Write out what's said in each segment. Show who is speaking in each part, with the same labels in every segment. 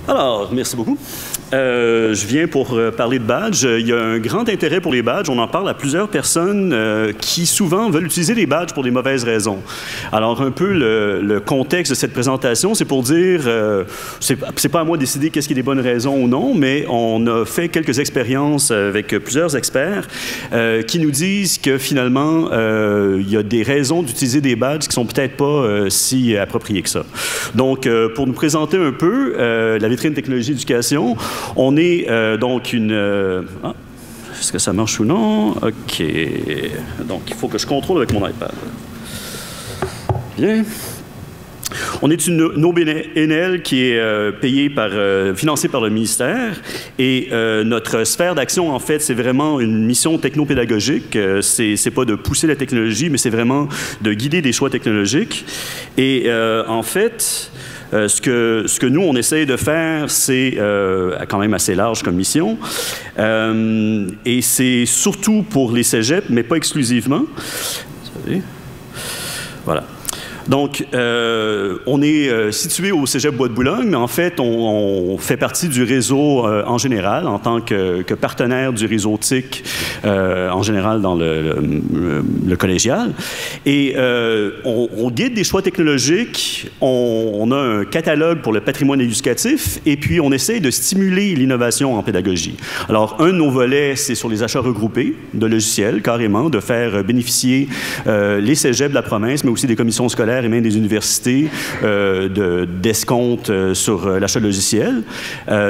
Speaker 1: Alors, merci beaucoup. Je viens pour parler de badges. Il y a un grand intérêt pour les badges. On en parle à plusieurs personnes qui souvent veulent utiliser les badges pour des mauvaises raisons. Alors, un peu le contexte de cette présentation, c'est pour dire, c'est pas à moi de décider qu'est-ce qui est des bonnes raisons ou non, mais on a fait quelques expériences avec plusieurs experts qui nous disent que finalement, il y a des raisons d'utiliser des badges qui sont peut-être pas si appropriées que ça. Donc, pour nous présenter un peu la vitrine technologie éducation, on est donc une... est-ce que ça marche ou non? OK. Donc, il faut que je contrôle avec mon iPad. Bien. On est une OBNL qui est financée par le ministère et notre sphère d'action, en fait, c'est vraiment une mission technopédagogique. C'est pas de pousser la technologie, mais c'est vraiment de guider des choix technologiques. Et en fait... ce que nous, on essaye de faire, c'est quand même assez large comme mission. Et c'est surtout pour les cégeps, mais pas exclusivement. Voilà. Donc, on est situé au Cégep Bois-de-Boulogne, mais en fait, on fait partie du réseau en général, en tant que partenaire du réseau TIC en général dans le collégial. Et on guide des choix technologiques, on a un catalogue pour le patrimoine éducatif, et puis on essaie de stimuler l'innovation en pédagogie. Alors, un de nos volets, c'est sur les achats regroupés de logiciels, carrément, de faire bénéficier les cégeps de la province, mais aussi des commissions scolaires et même des universités d'escompte sur l'achat de logiciels.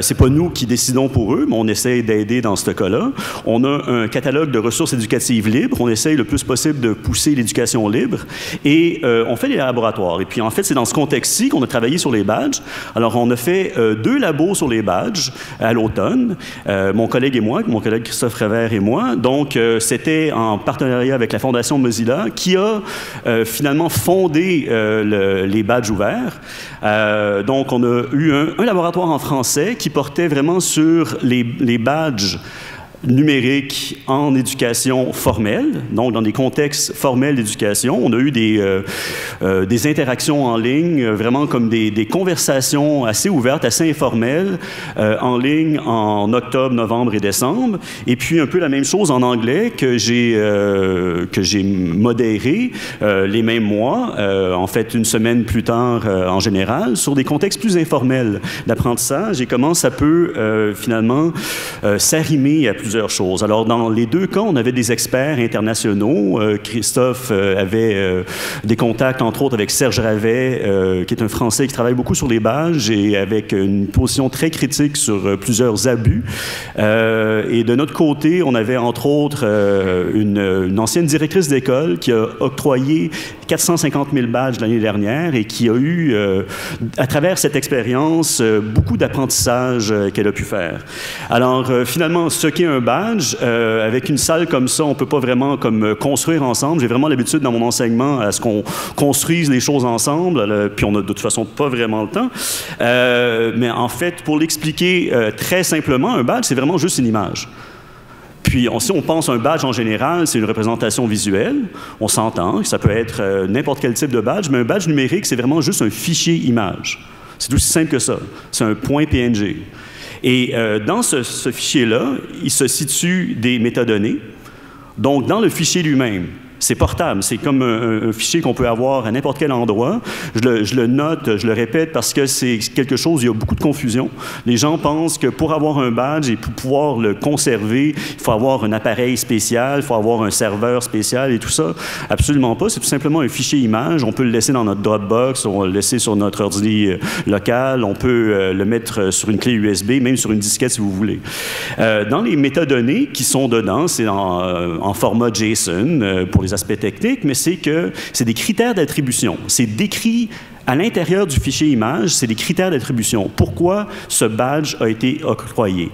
Speaker 1: C'est pas nous qui décidons pour eux, mais on essaie d'aider dans ce cas-là. On a un catalogue de ressources éducatives libres. On essaye le plus possible de pousser l'éducation libre. Et on fait des laboratoires. Et puis, en fait, c'est dans ce contexte-ci qu'on a travaillé sur les badges. Alors, on a fait 2 labos sur les badges à l'automne. Mon collègue et moi, mon collègue Christophe Révert et moi. Donc, c'était en partenariat avec la Fondation Mozilla qui a finalement fondé les badges ouverts. Donc, on a eu un laboratoire en français qui portait vraiment sur les badges numérique en éducation formelle, donc dans des contextes formels d'éducation. On a eu des interactions en ligne, vraiment comme des conversations assez ouvertes, assez informelles, en ligne en octobre, novembre et décembre. Et puis un peu la même chose en anglais que j'ai modéré les mêmes mois, en fait une semaine plus tard en général, sur des contextes plus informels d'apprentissage et comment ça peut finalement s'arrimer à plusieurs choses. Alors, dans les 2 cas, on avait des experts internationaux. Christophe avait des contacts, entre autres, avec Serge Ravet, qui est un Français qui travaille beaucoup sur les badges et avec une position très critique sur plusieurs abus. Et de notre côté, on avait, entre autres, une ancienne directrice d'école qui a octroyé 450 000 badges l'année dernière et qui a eu, à travers cette expérience, beaucoup d'apprentissage qu'elle a pu faire. Alors, finalement, ce qu'est un badge, avec une salle comme ça, on ne peut pas vraiment construire ensemble. J'ai vraiment l'habitude dans mon enseignement à ce qu'on construise les choses ensemble, puis on n'a de toute façon pas vraiment le temps. Mais en fait, pour l'expliquer très simplement, un badge, c'est vraiment juste une image. Puis, si on pense à un badge en général, c'est une représentation visuelle. On s'entend, ça peut être n'importe quel type de badge, mais un badge numérique, c'est vraiment juste un fichier image. C'est aussi simple que ça. C'est un point PNG. Et dans ce fichier-là, il se situe des métadonnées. Donc, dans le fichier lui-même, c'est portable. C'est comme un fichier qu'on peut avoir à n'importe quel endroit. Je le note, je le répète parce que c'est quelque chose, il y a beaucoup de confusion. Les gens pensent que pour avoir un badge et pour pouvoir le conserver, il faut avoir un appareil spécial, il faut avoir un serveur spécial et tout ça. Absolument pas. C'est tout simplement un fichier image. On peut le laisser dans notre Dropbox, on va le laisser sur notre ordi local, on peut le mettre sur une clé USB, même sur une disquette si vous voulez. Dans les métadonnées qui sont dedans, c'est en format JSON pour les aspects techniques, mais c'est des critères d'attribution. C'est décrit à l'intérieur du fichier image, c'est des critères d'attribution. Pourquoi ce badge a été octroyé?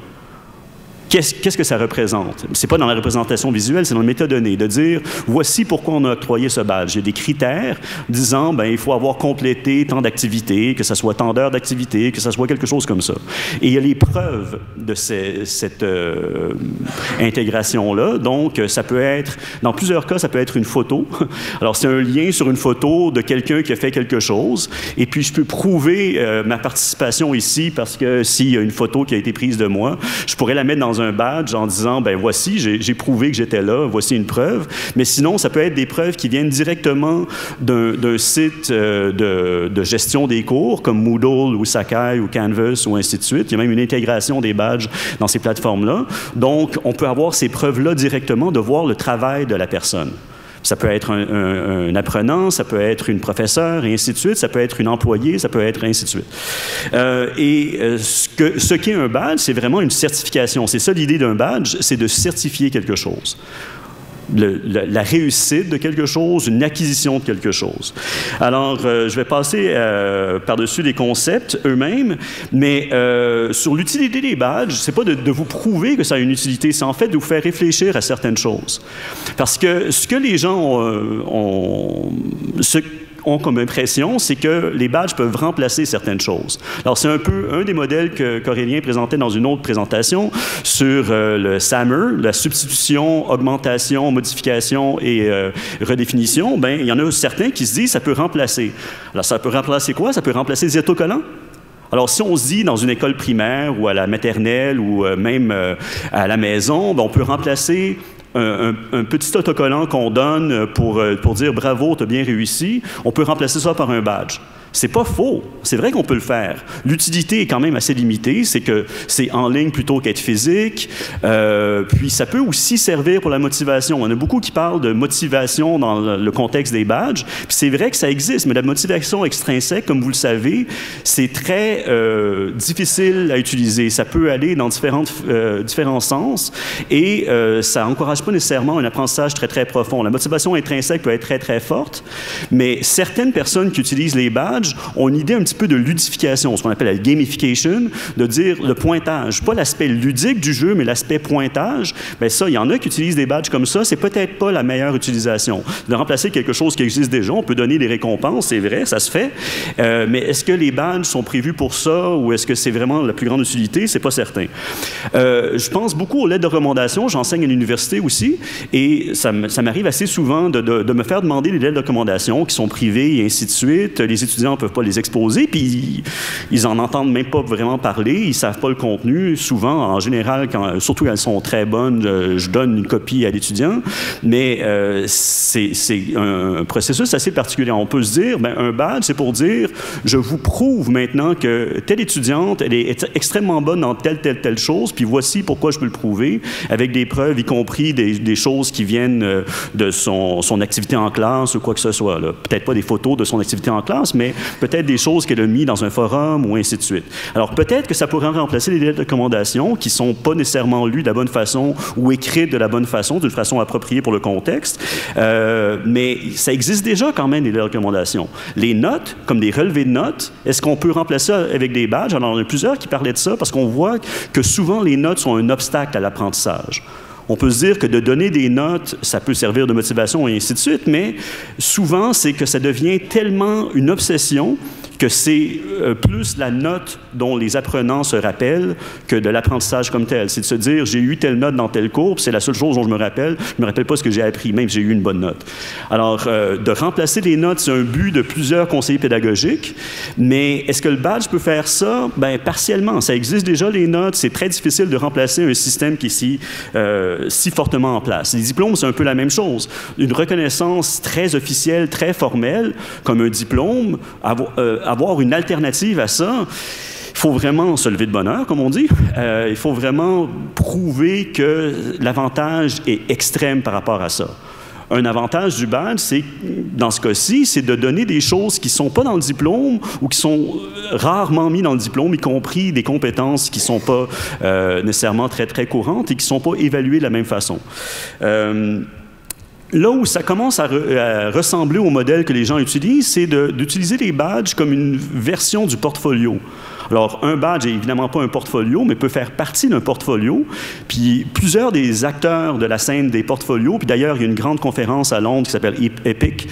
Speaker 1: Qu'est-ce que ça représente? C'est pas dans la représentation visuelle, c'est dans le métadonnées, de dire, voici pourquoi on a octroyé ce badge. Il y a des critères disant, ben, il faut avoir complété tant d'activités, que ce soit tant d'heures d'activité, que ce soit quelque chose comme ça. Et il y a les preuves de cette intégration-là. Donc, ça peut être, dans plusieurs cas, ça peut être une photo. Alors, c'est un lien sur une photo de quelqu'un qui a fait quelque chose. Et puis, je peux prouver ma participation ici parce que s'il y a une photo qui a été prise de moi, je pourrais la mettre dans un badge en disant, ben voici, j'ai prouvé que j'étais là, voici une preuve. Mais sinon, ça peut être des preuves qui viennent directement d'un site de gestion des cours, comme Moodle ou Sakai ou Canvas ou ainsi de suite. Il y a même une intégration des badges dans ces plateformes-là. Donc, on peut avoir ces preuves-là directement de voir le travail de la personne. Ça peut être un apprenant, ça peut être une professeure, et ainsi de suite. Ça peut être une employée, ça peut être ainsi de suite. Ce qu'est un badge, c'est vraiment une certification. C'est ça l'idée d'un badge, c'est de certifier quelque chose. La réussite de quelque chose, une acquisition de quelque chose. Alors, je vais passer par-dessus les concepts eux-mêmes, mais sur l'utilité des badges, c'est pas de vous prouver que ça a une utilité, c'est en fait de vous faire réfléchir à certaines choses. Parce que ce que les gens ont comme impression, c'est que les badges peuvent remplacer certaines choses. Alors, c'est un peu un des modèles qu'Aurélien présentait dans une autre présentation sur le SAMR, la substitution, augmentation, modification et redéfinition. Bien, il y en a certains qui se disent que ça peut remplacer. Alors, ça peut remplacer quoi? Ça peut remplacer les autocollants. Alors, si on se dit dans une école primaire ou à la maternelle ou même à la maison, bien, on peut remplacer un petit autocollant qu'on donne pour dire « bravo, tu as bien réussi », on peut remplacer ça par un badge. C'est pas faux. C'est vrai qu'on peut le faire. L'utilité est quand même assez limitée. C'est que c'est en ligne plutôt qu'être physique. Puis ça peut aussi servir pour la motivation. On a beaucoup qui parlent de motivation dans le contexte des badges. Puis c'est vrai que ça existe, mais la motivation extrinsèque, comme vous le savez, c'est très difficile à utiliser. Ça peut aller dans différents sens et ça n'encourage pas nécessairement un apprentissage très, très profond. La motivation intrinsèque peut être très, très forte, mais certaines personnes qui utilisent les badges ont une idée un petit peu de ludification, ce qu'on appelle la gamification, de dire le pointage, pas l'aspect ludique du jeu, mais l'aspect pointage. Bien ça, il y en a qui utilisent des badges comme ça, c'est peut-être pas la meilleure utilisation. De remplacer quelque chose qui existe déjà, on peut donner des récompenses, c'est vrai, ça se fait, mais est-ce que les badges sont prévus pour ça ou est-ce que c'est vraiment la plus grande utilité? C'est pas certain. Je pense beaucoup aux lettres de recommandation, j'enseigne à l'université aussi, et ça m'arrive assez souvent de me faire demander des lettres de recommandation qui sont privées et ainsi de suite. Les étudiants ne peuvent pas les exposer, puis ils en entendent même pas vraiment parler, ils ne savent pas le contenu. Souvent, en général, surtout quand elles sont très bonnes, je donne une copie à l'étudiant, mais c'est un processus assez particulier. On peut se dire, ben, un badge, c'est pour dire, je vous prouve maintenant que telle étudiante, elle est extrêmement bonne dans telle chose, puis voici pourquoi je peux le prouver, avec des preuves, y compris des choses qui viennent de son activité en classe ou quoi que ce soit. Peut-être pas des photos de son activité en classe, mais peut-être des choses qu'elle a mis dans un forum ou ainsi de suite. Alors, peut-être que ça pourrait remplacer les lettres de recommandation qui ne sont pas nécessairement lues de la bonne façon ou écrites de la bonne façon, d'une façon appropriée pour le contexte, mais ça existe déjà quand même, les lettres de recommandation. Les notes, comme des relevés de notes, est-ce qu'on peut remplacer ça avec des badges? Alors, il y en a plusieurs qui parlaient de ça parce qu'on voit que souvent, les notes sont un obstacle à l'apprentissage. On peut se dire que de donner des notes, ça peut servir de motivation et ainsi de suite, mais souvent, c'est que ça devient tellement une obsession que c'est plus la note dont les apprenants se rappellent que de l'apprentissage comme tel. C'est de se dire, j'ai eu telle note dans tel cours, c'est la seule chose dont je me rappelle. Je ne me rappelle pas ce que j'ai appris, même si j'ai eu une bonne note. Alors, de remplacer les notes, c'est un but de plusieurs conseillers pédagogiques, mais est-ce que le badge peut faire ça? Bien, partiellement. Ça existe déjà, les notes. C'est très difficile de remplacer un système qui est si fortement en place. Les diplômes, c'est un peu la même chose. Une reconnaissance très officielle, très formelle, comme un diplôme, avoir une alternative à ça, il faut vraiment se lever de bonne heure, comme on dit. Il faut vraiment prouver que l'avantage est extrême par rapport à ça. Un avantage du badge, c'est, dans ce cas-ci, c'est de donner des choses qui ne sont pas dans le diplôme ou qui sont rarement mises dans le diplôme, y compris des compétences qui ne sont pas nécessairement très, très courantes et qui ne sont pas évaluées de la même façon. Là où ça commence à ressembler au modèle que les gens utilisent, c'est d'utiliser les badges comme une version du portfolio. Alors, un badge n'est évidemment pas un portfolio, mais peut faire partie d'un portfolio. Puis, plusieurs des acteurs de la scène des portfolios, puis d'ailleurs, il y a une grande conférence à Londres qui s'appelle EPIC,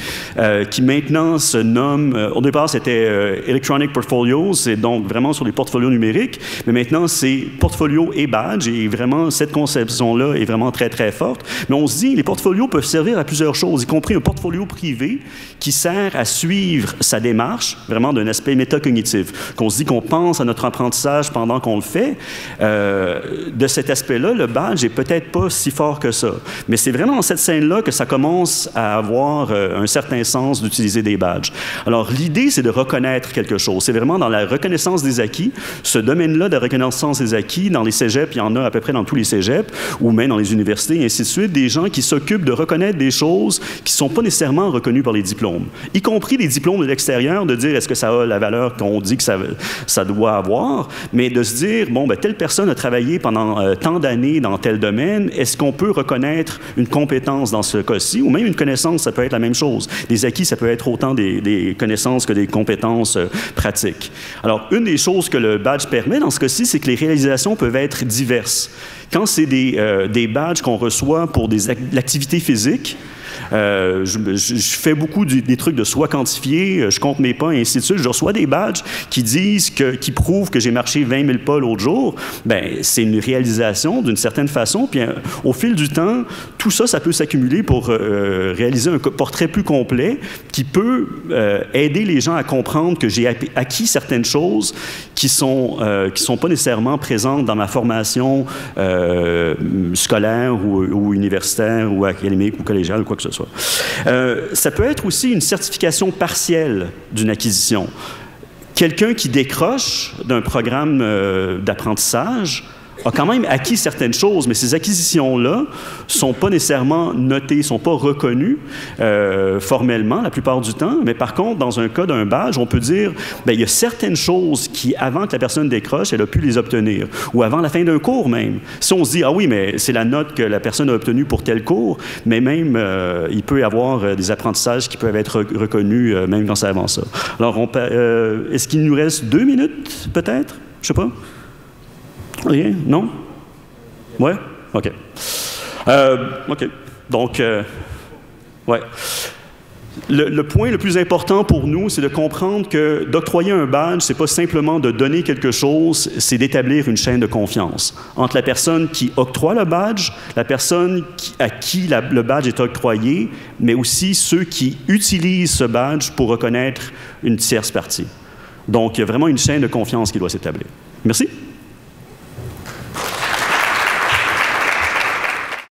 Speaker 1: qui maintenant se nomme, au départ, c'était Electronic Portfolios, c'est donc vraiment sur les portfolios numériques, mais maintenant, c'est portfolio et badge, et vraiment, cette conception-là est vraiment très, très forte. Mais on se dit, les portfolios peuvent servir à plusieurs choses, y compris un portfolio privé qui sert à suivre sa démarche, vraiment d'un aspect métacognitif, qu'on se dit qu'on pense à notre apprentissage pendant qu'on le fait. De cet aspect-là, le badge n'est peut-être pas si fort que ça. Mais c'est vraiment dans cette scène-là que ça commence à avoir un certain sens d'utiliser des badges. Alors, l'idée, c'est de reconnaître quelque chose. C'est vraiment dans la reconnaissance des acquis. Ce domaine-là de reconnaissance des acquis, dans les cégeps, il y en a à peu près dans tous les cégeps, ou même dans les universités, et ainsi de suite, des gens qui s'occupent de reconnaître des choses qui ne sont pas nécessairement reconnues par les diplômes, y compris les diplômes de l'extérieur, de dire est-ce que ça a la valeur qu'on dit que ça doit avoir, mais de se dire, bon, ben, telle personne a travaillé pendant tant d'années dans tel domaine, est-ce qu'on peut reconnaître une compétence dans ce cas-ci, ou même une connaissance, ça peut être la même chose. Des acquis, ça peut être autant des connaissances que des compétences pratiques. Alors, une des choses que le badge permet dans ce cas-ci, c'est que les réalisations peuvent être diverses. Quand c'est des badges qu'on reçoit pour l'activité physique, je fais beaucoup des trucs de soi quantifié, je compte mes pas et ainsi de suite. Je reçois des badges qui qui prouvent que j'ai marché 20 000 pas l'autre jour. Ben, c'est une réalisation d'une certaine façon. Puis au fil du temps, tout ça, ça peut s'accumuler pour réaliser un portrait plus complet qui peut aider les gens à comprendre que j'ai acquis certaines choses qui sont pas nécessairement présentes dans ma formation scolaire ou universitaire ou académique ou collégiale ou quoi que ce soit. Ça peut être aussi une certification partielle d'une acquisition. Quelqu'un qui décroche d'un programme d'apprentissage a quand même acquis certaines choses, mais ces acquisitions-là ne sont pas nécessairement notées, ne sont pas reconnues formellement la plupart du temps, mais par contre, dans un cas d'un badge, on peut dire, bien, il y a certaines choses qui, avant que la personne décroche, elle a pu les obtenir, ou avant la fin d'un cours même. Si on se dit, ah oui, mais c'est la note que la personne a obtenue pour tel cours, mais même, il peut y avoir des apprentissages qui peuvent être reconnus même quand c'est avant ça. Alors, est-ce qu'il nous reste 2 minutes, peut-être? Je sais pas. Rien? Non? Ouais? OK. OK. Donc, ouais. Le point le plus important pour nous, c'est de comprendre que d'octroyer un badge, c'est pas simplement de donner quelque chose, c'est d'établir une chaîne de confiance entre la personne qui octroie le badge, la personne à qui le badge est octroyé, mais aussi ceux qui utilisent ce badge pour reconnaître une tierce partie. Donc, il y a vraiment une chaîne de confiance qui doit s'établir. Merci.